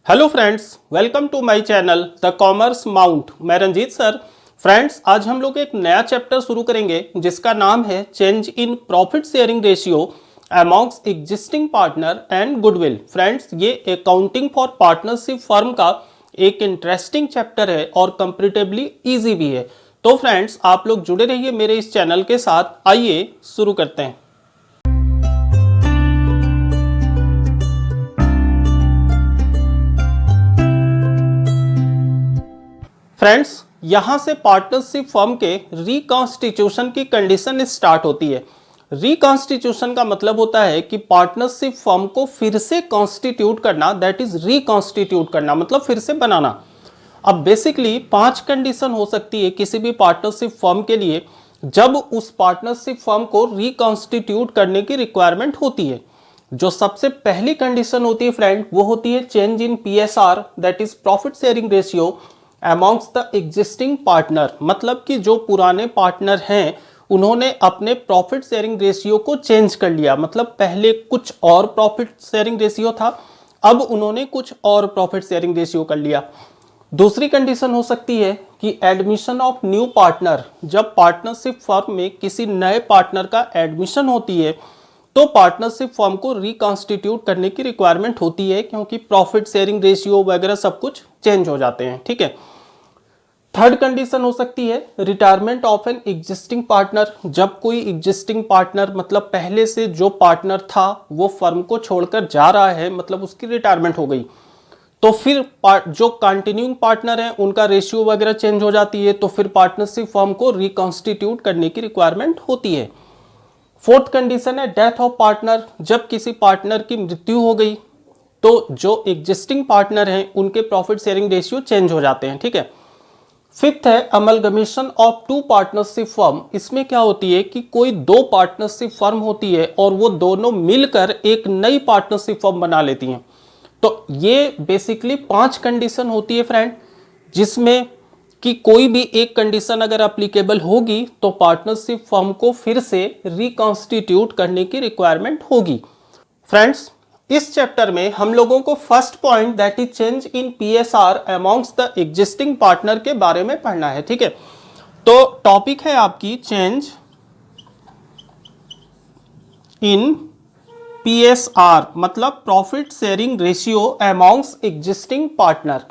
Hello friends, welcome to my channel the commerce mount. मैं Ranjit sir. Friends, आज हम लोग एक नया चैप्टर शुरू करेंगे जिसका नाम है change in profit sharing ratio amongst existing partner and goodwill. Friends, ये अकाउंटिंग फॉर पार्टनरशिप फर्म का एक इंटरेस्टिंग चैप्टर है और कंपैरेटिवली इजी भी है। तो फ्रेंड्स, आप लोग जुड़े रहिए मेरे इस चैनल के साथ। आइए शुरू करते हैं। फ्रेंड्स, यहां से पार्टनरशिप फर्म के रिकॉन्स्टिट्यूशन की कंडीशन स्टार्ट होती है। रिकॉन्स्टिट्यूशन का मतलब होता है कि पार्टनरशिप फर्म को फिर से कॉन्स्टिट्यूट करना, दैट इज रिकॉन्स्टिट्यूट करना, मतलब फिर से बनाना। अब बेसिकली 5 कंडीशन हो सकती है किसी भी पार्टनरशिप फर्म के लिए जब उस पार्टनरशिप फर्म को रिकॉन्स्टिट्यूट करने की रिक्वायरमेंट होती है। जो सबसे पहली कंडीशन होती है फ्रेंड, वो होती है change in PSR, that is profit sharing ratio amongst the existing partner. मतलब कि जो पुराने पार्टनर हैं उन्होंने अपने प्रॉफिट शेयरिंग रेशियो को चेंज कर लिया। मतलब पहले कुछ और प्रॉफिट शेयरिंग रेशियो था, अब उन्होंने कुछ और प्रॉफिट शेयरिंग रेशियो कर लिया। दूसरी कंडीशन हो सकती है कि एडमिशन ऑफ न्यू पार्टनर। जब पार्टनरशिप फर्म में किसी नए पार्टनर का एडमिशन होती है तो पार्टनरशिप फर्म को रिकॉन्स्टिट्यूट करने की रिक्वायरमेंट होती है, क्योंकि प्रॉफिट शेयरिंग रेशियो वगैरह सब कुछ चेंज हो जाते हैं। ठीक है। थर्ड कंडीशन हो सकती है retirement of an existing partner. जब कोई एग्जिस्टिंग पार्टनर, मतलब पहले से जो पार्टनर था वो फर्म को छोड़कर जा रहा है, मतलब उसकी रिटायरमेंट हो गई, तो फिर जो कंटिन्यूइंग पार्टनर है उनका रेशियो वगैरह चेंज हो जाती है, तो फिर पार्टनरशिप फर्म को रिकॉन्स्टिट्यूट करने की रिक्वायरमेंट होती है। फोर्थ कंडीशन है डेथ ऑफ पार्टनर। जब किसी पार्टनर की मृत्यु हो गई तो जो एग्जिस्टिंग पार्टनर हैं उनके प्रॉफिट शेयरिंग रेशियो चेंज हो जाते हैं। ठीक है। फिफ्थ है अमलगमेशन ऑफ 2 पार्टनरशिप फर्म। इसमें क्या होती है कि कोई 2 पार्टनरशिप फर्म होती है और वो दोनों मिलकर एक नई पार्टनरशिप फर्म बना लेती हैं। तो ये बेसिकली 5 कंडीशन होती है फ्रेंड, जिसमें कि कोई भी एक कंडीशन अगर एप्लीकेबल होगी तो पार्टनरशिप फर्म को फिर से रिकॉन्स्टिट्यूट करने की रिक्वायरमेंट होगी। फ्रेंड्स, इस चैप्टर में हम लोगों को first point that is change in PSR amongst the existing partner के बारे में पढ़ना है। ठीक है। तो टॉपिक है आपकी चेंज इन PSR, मतलब profit sharing ratio amongst existing partner.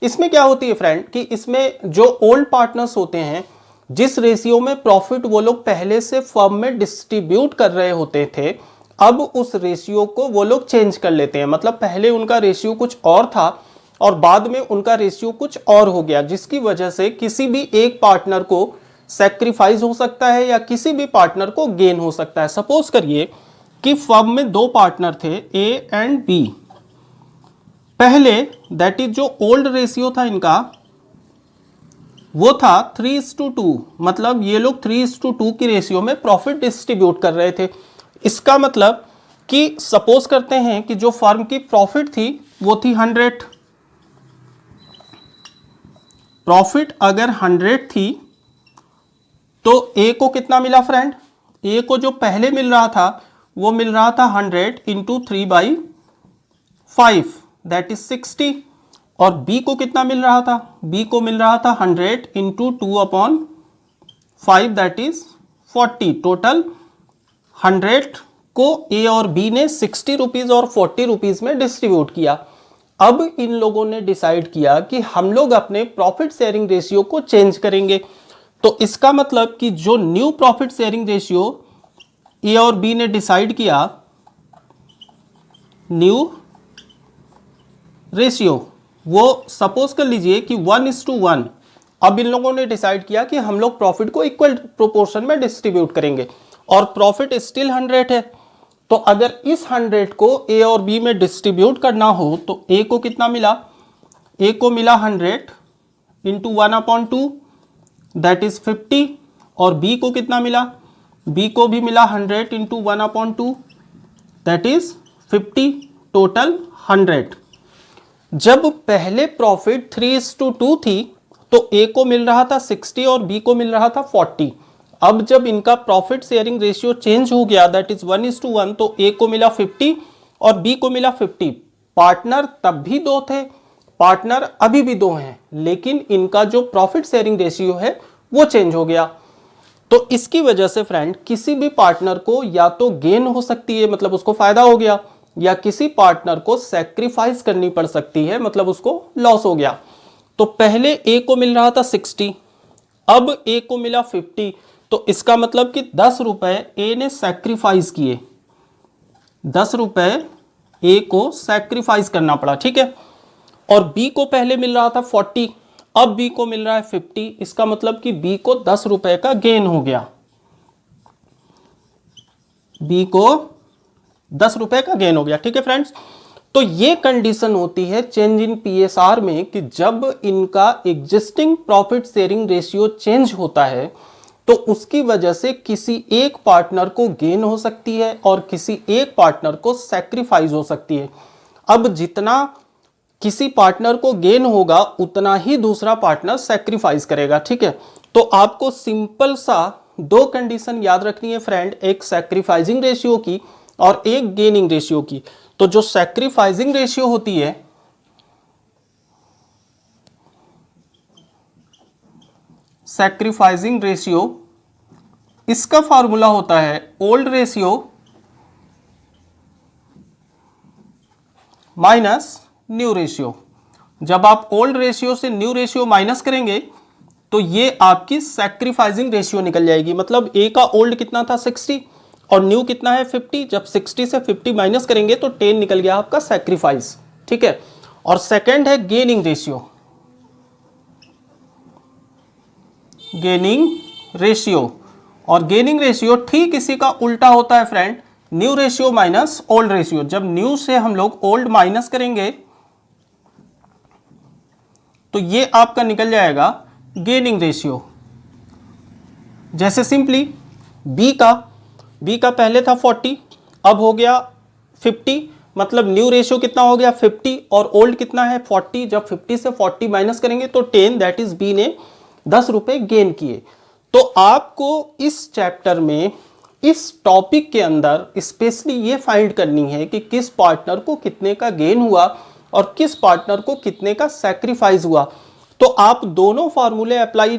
इसमें क्या होती है फ्रेंड कि इसमें जो ओल्ड पार्टनर्स होते हैं, जिस रेशियो में प्रॉफिट वो लोग पहले से फर्म में डिस्ट्रीब्यूट कर रहे होते थे, अब उस रेशियो को वो लोग चेंज कर लेते हैं। मतलब पहले उनका रेशियो कुछ और था और बाद में उनका रेशियो कुछ और हो गया, जिसकी वजह से किसी भी एक पार्टनर को सैक्रिफाइस हो सकता है या किसी भी पार्टनर को गेन हो सकता है। सपोज करिए कि फर्म में 2 पार्टनर थे, A एंड B। पहले दैट इज जो ओल्ड रेशियो था इनका वो था 3:2। मतलब ये लोग 3:2 की रेशियो में प्रॉफिट डिस्ट्रीब्यूट कर रहे थे। इसका मतलब कि सपोज करते हैं कि जो फर्म की प्रॉफिट थी वो थी 100। प्रॉफिट अगर 100 थी तो A को कितना मिला फ्रेंड? A को जो पहले मिल रहा था वो मिल रहा था 100 इंटू 3/5, दैट इज 60। और B को कितना मिल रहा था? B को मिल रहा था 100 इंटू 2/5, दैट इज 40। टोटल 100 को A और B ने 60 रुपीज और 40 रुपीज में डिस्ट्रीब्यूट किया। अब इन लोगों ने डिसाइड किया कि हम लोग अपने प्रॉफिट शेयरिंग रेशियो को चेंज करेंगे। तो इसका मतलब कि जो new profit sharing ratio A और B ने डिसाइड किया, न्यू रेशियो, वो सपोज कर लीजिए कि 1:1। अब इन लोगों ने डिसाइड किया कि हम लोग प्रॉफिट को इक्वल प्रोपोर्शन में डिस्ट्रीब्यूट करेंगे और प्रॉफिट स्टिल 100 है। तो अगर इस 100 को A और B में डिस्ट्रीब्यूट करना हो तो A को कितना मिला? A को मिला 100 इंटू 1/2, दैट इज 50। और B को कितना मिला? B को भी मिला 100 इंटू 1/2, दैट इज 50। टोटल 100। जब पहले प्रॉफिट 3:2 थी तो A को मिल रहा था 60 और B को मिल रहा था 40। अब जब इनका प्रॉफिट शेयरिंग रेशियो चेंज हो गया, दैट इज 1:1, तो A को मिला 50 और B को मिला 50। पार्टनर तब भी 2 थे, पार्टनर अभी भी दो हैं, लेकिन इनका जो प्रॉफिट शेयरिंग रेशियो है वो चेंज हो गया। तो इसकी वजह से फ्रेंड किसी भी पार्टनर को या तो गेन हो सकती है, मतलब उसको फायदा हो गया, या किसी पार्टनर को सैक्रिफाइस करनी पड़ सकती है, मतलब उसको लॉस हो गया। तो पहले ए को मिल रहा था 60, अब ए को मिला 50, तो इसका मतलब कि 10 रुपए ए ने सैक्रिफाइस किए, 10 रुपए ए को सैक्रिफाइस करना पड़ा, ठीक है। और बी को पहले मिल रहा था 40, अब बी को मिल रहा है 50, इसका मतलब कि बी को 10 रुपए का गेन हो गया, बी को 10 रुपए का गेन हो गया, ठीक है फ्रेंड्स। तो ये कंडीशन होती है चेंज इन पीएसआर में कि जब इनका existing profit sharing ratio change होता है तो उसकी वजह से किसी एक पार्टनर को गेन हो सकती है और किसी एक पार्टनर को सैक्रिफाइस हो सकती है। अब जितना किसी पार्टनर को गेन होगा उतना ही दूसरा पार्टनर सैक्रिफाइस करेगा, ठीक है। तो आपको सिंपल सा दो कंडीशन याद रखनी है फ्रेंड, एक सैक्रिफाइसिंग रेशियो की और एक गेनिंग रेशियो की। तो जो सैक्रिफाइसिंग रेशियो होती है, सैक्रिफाइसिंग रेशियो, इसका फॉर्मूला होता है old ratio minus new ratio. जब आप ओल्ड रेशियो से न्यू रेशियो माइनस करेंगे तो ये आपकी सैक्रिफाइसिंग रेशियो निकल जाएगी। मतलब ए का ओल्ड कितना था 60 और न्यू कितना है 50, जब 60 से 50 माइनस करेंगे तो 10 निकल गया आपका सैक्रिफाइस, ठीक है। और सेकंड है गेनिंग रेशियो, गेनिंग रेशियो, और गेनिंग रेशियो ठीक इसी का उल्टा होता है friend, new ratio minus old ratio. जब न्यू से हम लोग ओल्ड माइनस करेंगे तो ये आपका निकल जाएगा गेनिंग रेशियो। जैसे सिंपली बी का पहले था 40, अब हो गया 50, मतलब न्यू रेशियो कितना हो गया 50 और ओल्ड कितना है 40। जब 50 से 40 माइनस करेंगे तो 10, दैट इज बी ने 10 रुपए गेन किए। तो आपको इस चैप्टर में इस टॉपिक के अंदर स्पेशली ये फाइंड करनी है कि किस पार्टनर को कितने का गेन हुआ और किस पार्टनर को कितने का सैक्रिफाइस हुआ। तो आप दोनों फार्मूले अप्लाई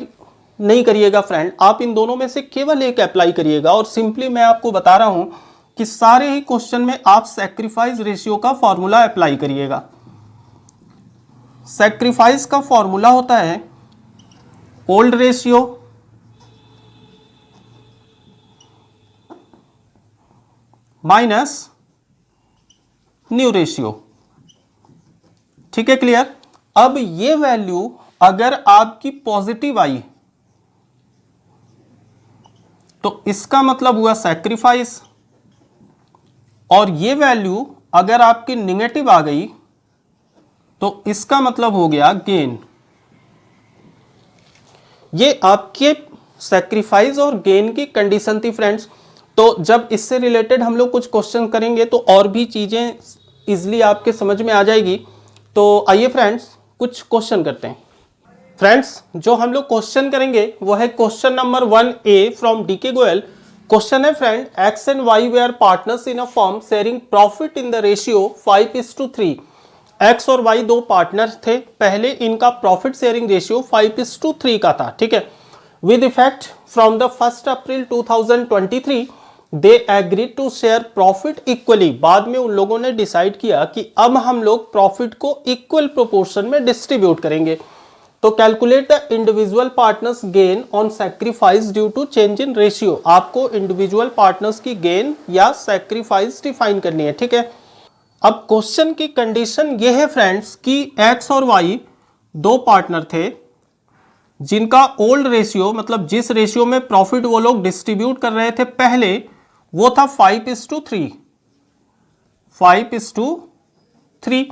नहीं करिएगा फ्रेंड, आप इन दोनों में से केवल एक अप्लाई करिएगा। और सिंपली मैं आपको बता रहा हूं कि सारे ही क्वेश्चन में आप सैक्रिफाइस रेशियो का फॉर्मूला अप्लाई करिएगा। सैक्रिफाइस का फॉर्मूला होता है old ratio minus new ratio, ठीक है, क्लियर। अब ये वैल्यू अगर आपकी पॉजिटिव आई तो इसका मतलब हुआ सैक्रिफाइस, और ये वैल्यू अगर आपकी निगेटिव आ गई तो इसका मतलब हो गया गेन। ये आपके सैक्रिफाइस और गेन की कंडीशन थी फ्रेंड्स। तो जब इससे रिलेटेड हम लोग कुछ क्वेश्चन करेंगे तो और भी चीजें इजीली आपके समझ में आ जाएगी। तो आइए फ्रेंड्स कुछ क्वेश्चन करते हैं। फ्रेंड्स जो हम लोग क्वेश्चन करेंगे वो है question number 1A from DK Goyal. Question है friend, X and Y were partners in a firm sharing profit in the ratio 5:3। X और वाई दो पार्टनर थे, पहले इनका प्रॉफिट शेयरिंग रेशियो 5:3 का था, ठीक है। With effect from the 1 April 2023 they agree to share profit equally. बाद में उन लोगों ने डिसाइड किया कि अब हम लोग प्रॉफिट को इक्वल प्रोपोर्शन में डिस्ट्रीब्यूट करेंगे। तो calculate the individual partners gain on sacrifice due to change in ratio. आपको इंडिविजुअल पार्टनर्स की गेन या सैक्रिफाइस डिफाइन करनी है, ठीक है। अब क्वेश्चन की कंडीशन ये है फ्रेंड्स कि एक्स और वाई दो पार्टनर थे जिनका ओल्ड रेशियो, मतलब जिस रेशियो में प्रॉफिट वो लोग डिस्ट्रीब्यूट कर रहे थे पहले, वो था 5:3। 5:3।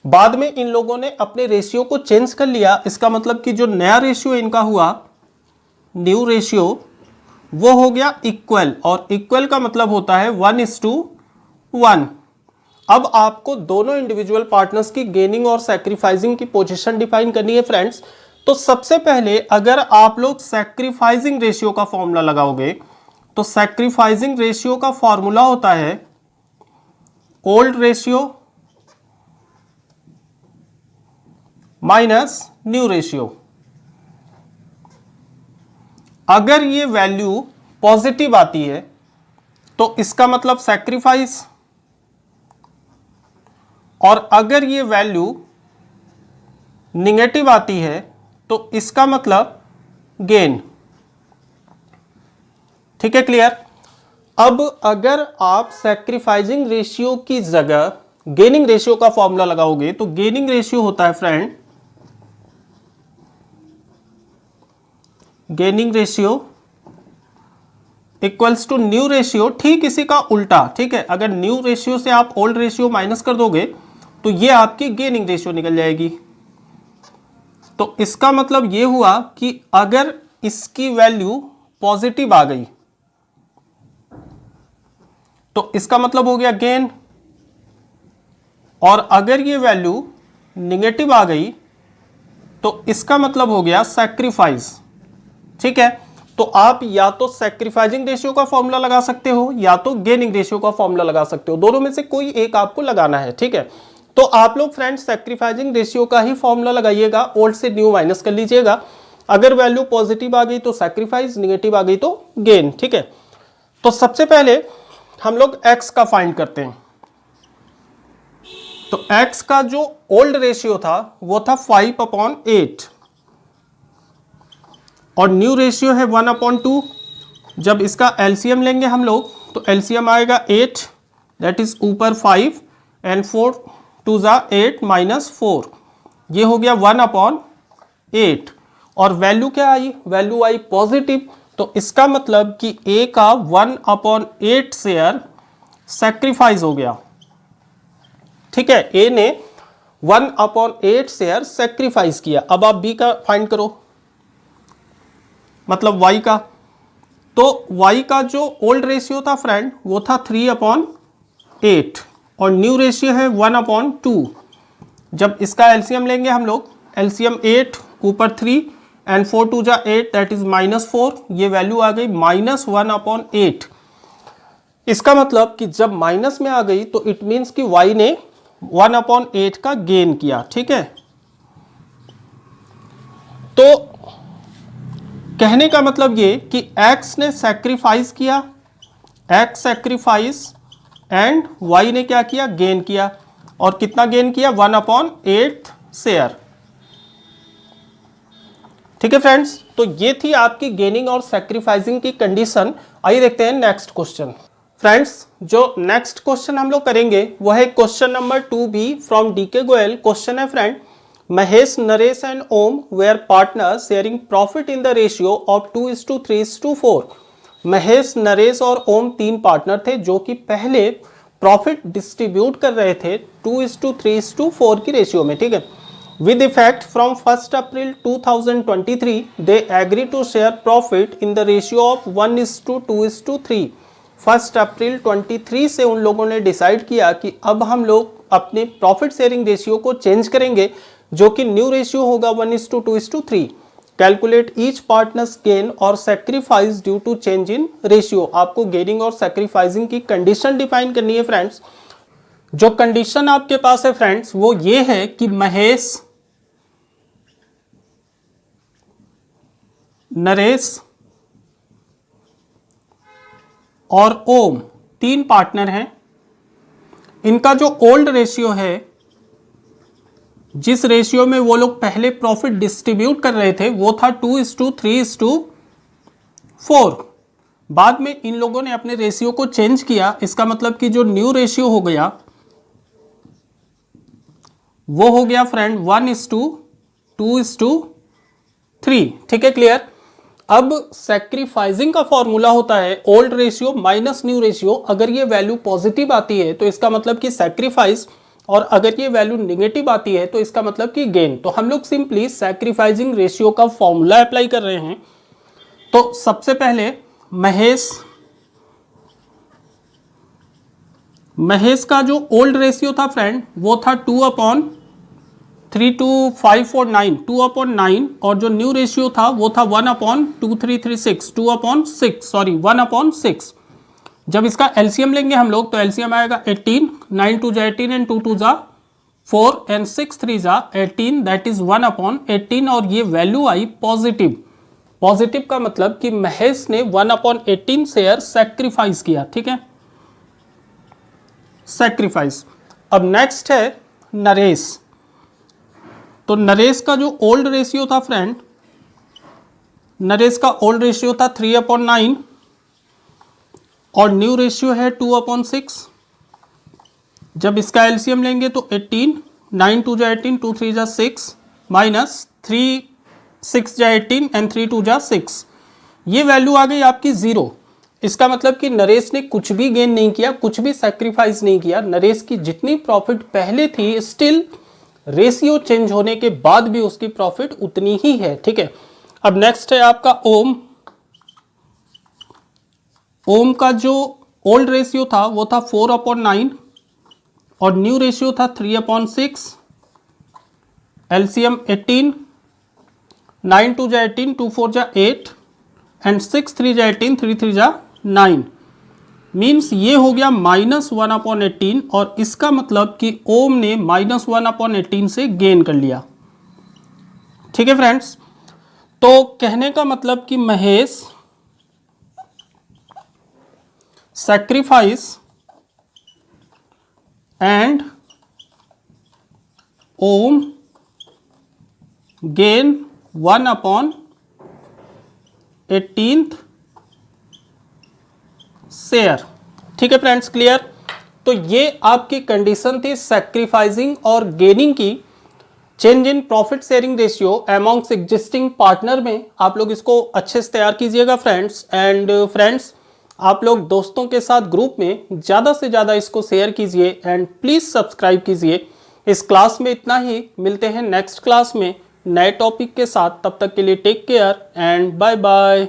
बाद में इन लोगों ने अपने रेशियो को चेंज कर लिया। इसका मतलब कि जो नया रेशियो इनका हुआ, न्यू रेशियो, वो हो गया इक्वल, और इक्वल का मतलब होता है 1:1। अब आपको दोनों इंडिविजुअल पार्टनर्स की गेनिंग और सैक्रिफाइसिंग की पोजीशन डिफाइन करनी है फ्रेंड्स। तो सबसे पहले अगर आप लोग सैक्रिफाइसिंग रेशियो का फॉर्मूला लगाओगे तो सैक्रिफाइसिंग रेशियो का फॉर्मूला होता है old ratio minus new ratio. अगर ये वैल्यू पॉजिटिव आती है तो इसका मतलब सैक्रिफाइस, और अगर ये वैल्यू निगेटिव आती है तो इसका मतलब गेन। ठीक है, क्लियर। अब अगर आप सैक्रिफाइसिंग रेशियो की जगह गेनिंग रेशियो का फॉर्मूला लगाओगे तो गेनिंग रेशियो होता है friend, gaining ratio equals to new ratio, ठीक इसी का उल्टा। ठीक है, अगर न्यू रेशियो से आप ओल्ड रेशियो माइनस कर दोगे तो ये आपकी गेनिंग रेशियो निकल जाएगी। तो इसका मतलब ये हुआ कि अगर इसकी वैल्यू पॉजिटिव आ गई तो इसका मतलब हो गया गेन, और अगर ये वैल्यू निगेटिव आ गई तो इसका मतलब हो गया सैक्रिफाइस। ठीक है, तो आप या तो सैक्रिफाइसिंग रेशियो का फॉर्मूला लगा सकते हो या तो गेनिंग रेशियो का फॉर्मूला लगा सकते हो, दोनों में से कोई एक आपको लगाना है। ठीक है, तो आप लोग फ्रेंड्स सैक्रिफाइसिंग रेशियो का ही फॉर्मूला लगाइएगा, ओल्ड से न्यू माइनस कर लीजिएगा। अगर वैल्यू पॉजिटिव आ गई तो सैक्रिफाइस, निगेटिव आ गई तो गेन। ठीक है, तो सबसे पहले हम लोग x का फाइंड करते हैं। तो x का जो ओल्ड रेशियो था वो था 5/8 और न्यू रेशियो है 1/2। जब इसका एलसीएम लेंगे हम लोग तो एलसीएम आएगा 8, दैट इज ऊपर 5 एंड 4 2 जा 8 माइनस 4, ये हो गया 1/8। और वैल्यू क्या आई? वैल्यू आई पॉजिटिव, तो इसका मतलब कि a का 1/8 शेयर सैक्रिफाइस हो गया। ठीक है, a ने 1/8 शेयर सैक्रिफाइस किया। अब आप b का फाइंड करो, मतलब y का। तो y का जो ओल्ड रेशियो था फ्रेंड वो था 3/8 और न्यू रेशियो है 1/2। जब इसका एलसीएम लेंगे हम लोग, एलसीएम 8 ऊपर 3 एंड 4 2 जा 8, दैट इज -4, ये वैल्यू आ गई -1/8। इसका मतलब कि जब माइनस में आ गई तो इट मीन्स कि y ने 1/8 का गेन किया। ठीक है, तो कहने का मतलब ये कि x ने सैक्रिफाइस किया, x सैक्रिफाइस, एंड y ने क्या किया? गेन किया। और कितना गेन किया? 1/8 शेयर। ठीक है फ्रेंड्स, तो ये थी आपकी गेनिंग और सैक्रिफाइसिंग की कंडीशन। आइए देखते हैं नेक्स्ट क्वेश्चन। फ्रेंड्स, जो नेक्स्ट क्वेश्चन हम लोग करेंगे वो है question number 2B from DK Goyal. Question है friend, Mahesh, Naresh and Om were partner sharing profit in the ratio of 2:3:4। Mahesh, Naresh और ओम 3 पार्टनर थे जो कि पहले प्रॉफिट डिस्ट्रीब्यूट कर रहे थे 2:3:4 की रेशियो में। ठीक है, with effect from 1st April 2023 they agree to share profit in the ratio of 1:2:3। 1st अप्रैल 23 से उन लोगों ने डिसाइड किया कि अब हम लोग अपने प्रॉफिट शेयरिंग रेशियो को चेंज करेंगे जो कि न्यू रेशियो होगा 1:2:3। कैलकुलेट ईच पार्टनर्स गेन और sacrifice due to change in ratio. आपको गेनिंग और सैक्रिफाइसिंग की कंडीशन डिफाइन करनी है फ्रेंड्स। जो कंडीशन आपके पास है फ्रेंड्स वो ये है कि महेश, नरेश और ओम 3 पार्टनर हैं। इनका जो ओल्ड रेशियो है, जिस रेशियो में वो लोग पहले प्रॉफिट डिस्ट्रीब्यूट कर रहे थे वो था 2:3:4। बाद में इन लोगों ने अपने रेशियो को चेंज किया। इसका मतलब कि जो न्यू रेशियो हो गया वो हो गया फ्रेंड 1:2:3। ठीक है, क्लियर। अब सैक्रिफाइसिंग का फॉर्मूला होता है old ratio minus new ratio. अगर ये वैल्यू पॉजिटिव आती है तो इसका मतलब कि सैक्रिफाइस, और अगर ये वैल्यू निगेटिव आती है तो इसका मतलब कि गेन। तो हम लोग सिंपली सैक्रिफाइसिंग रेशियो का फॉर्मूला अप्लाई कर रहे हैं। तो सबसे पहले महेश का जो ओल्ड रेशियो था फ्रेंड वो था 2/32549, 2/9, और जो न्यू रेशियो था वो था 1/2336, 1/6। जब इसका एलसीएम लेंगे हम लोग तो एलसीएम आएगा 18, 9 2 जा 18 एंड 2 2 जा 4 एंड 6 3 जा 18, दैट इज 1/18 और ये वैल्यू आई पॉजिटिव। पॉजिटिव का मतलब कि महेश ने 1/18 शेयर सैक्रिफाइस किया, ठीक है, सैक्रिफाइस। अब नेक्स्ट है नरेश। तो नरेश का जो ओल्ड रेशियो था फ्रेंड, नरेश का ओल्ड रेशियो था 3/9 और न्यू रेशियो है 2/6। जब इसका एलसीएम लेंगे तो 18, 9 2 जा 18, 2 3 जा 6 माइनस 3 6 जा 18 एंड 3 2 जा 6। ये वैल्यू आ गई आपकी 0। इसका मतलब कि नरेश ने कुछ भी गेन नहीं किया, कुछ भी सैक्रिफाइस नहीं किया। नरेश की जितनी प्रॉफिट पहले थी, स्टिल रेशियो चेंज होने के बाद भी उसकी प्रॉफिट उतनी ही है, ठीक है। अब नेक्स्ट है आपका ओम। ओम का जो ओल्ड रेशियो था वो था 4/9 और न्यू रेशियो था 3/6। एलसीएम 18, 9 2 जा 18, 2 4 जा 8 एंड 6 3 जा 18, 3 3 जा 9। मीन्स ये हो गया -1/18 और इसका मतलब कि ओम ने -1/18 से गेन कर लिया, ठीक है फ्रेंड्स। तो कहने का मतलब कि Mahesh sacrifice and Om gain 1/18 share, ठीक है फ्रेंड्स, क्लियर। तो ये आपकी कंडीशन थी सैक्रिफाइसिंग और गेनिंग की, change in profit sharing ratio amongst existing partner में। आप लोग इसको अच्छे से तैयार कीजिएगा फ्रेंड्स। एंड फ्रेंड्स, आप लोग दोस्तों के साथ ग्रुप में ज़्यादा से ज़्यादा इसको शेयर कीजिए एंड प्लीज़ सब्सक्राइब कीजिए। इस क्लास में इतना ही, मिलते हैं नेक्स्ट क्लास में नए टॉपिक के साथ। तब तक के लिए take care and bye bye.